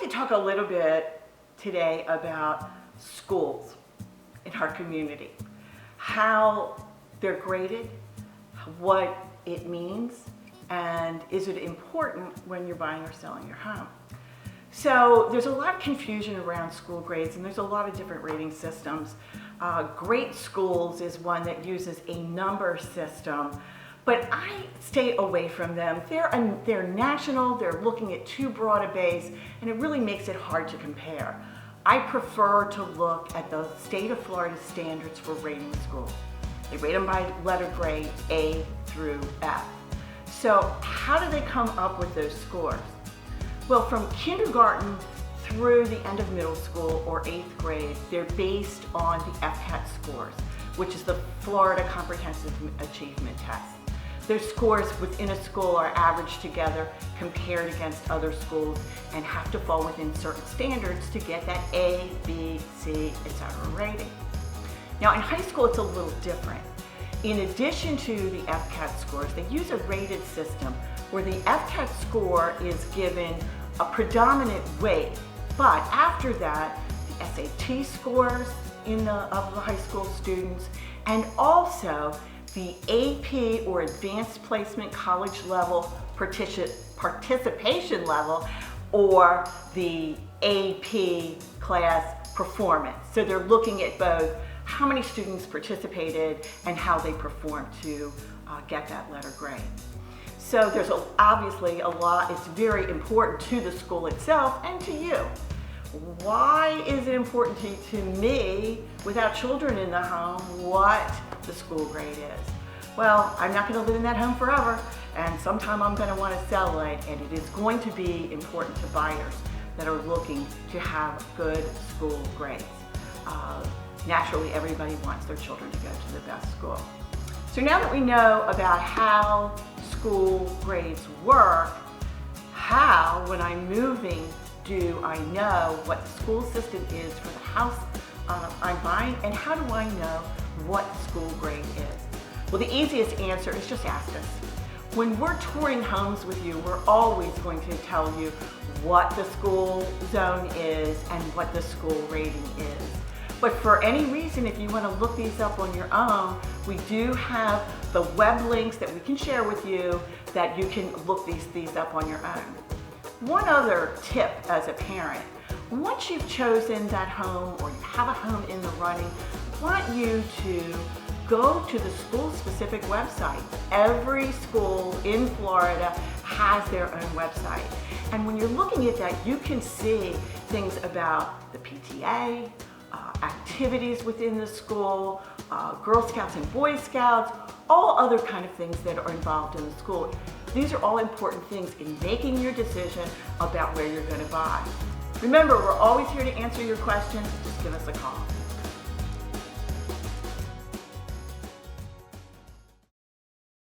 to talk a little bit today about schools in our community, how they're graded, what it means, and is it important when you're buying or selling your home. So there's a lot of confusion around school grades, and there's a lot of different rating systems. Great Schools is one that uses a number system, but I stay away from them. They're national, they're looking at too broad a base, and it really makes it hard to compare. I prefer to look at the state of Florida standards for rating schools. They rate them by letter grade A through F. So how do they come up with those scores? Well, from kindergarten through the end of middle school or 8th grade, they're based on the FCAT scores, which is the Florida Comprehensive Achievement Test. Their scores within a school are averaged together, compared against other schools, and have to fall within certain standards to get that A, B, C, etc. rating. Now in high school it's a little different. In addition to the FCAT scores, they use a rated system where the FCAT score is given a predominant weight, but after that, the SAT scores of the high school students, and also the AP or Advanced Placement College Level Participation Level, or the AP Class Performance. So they're looking at both how many students participated and how they performed to get that letter grade. So there's obviously a lot. It's very important to the school itself and to you. Why is it important to me, without children in the home, what the school grade is? Well, I'm not going to live in that home forever, and sometime I'm going to want to sell it, and it is going to be important to buyers that are looking to have good school grades. Naturally, everybody wants their children to go to the best school. So now that we know about how school grades work, how, when I'm moving, do I know what the school system is for the house I'm buying, and how do I know what the school grade is? Well, the easiest answer is just ask us. When we're touring homes with you, we're always going to tell you what the school zone is and what the school rating is. But for any reason, if you want to look these up on your own, we do have the web links that we can share with you that you can look these up on your own. One other tip as a parent: once you've chosen that home or you have a home in the running, I want you to go to the school-specific website. Every school in Florida has their own website. And when you're looking at that, you can see things about the PTA, activities within the school, Girl Scouts and Boy Scouts, all other kind of things that are involved in the school. These are all important things in making your decision about where you're going to buy. Remember, we're always here to answer your questions. Just give us a call.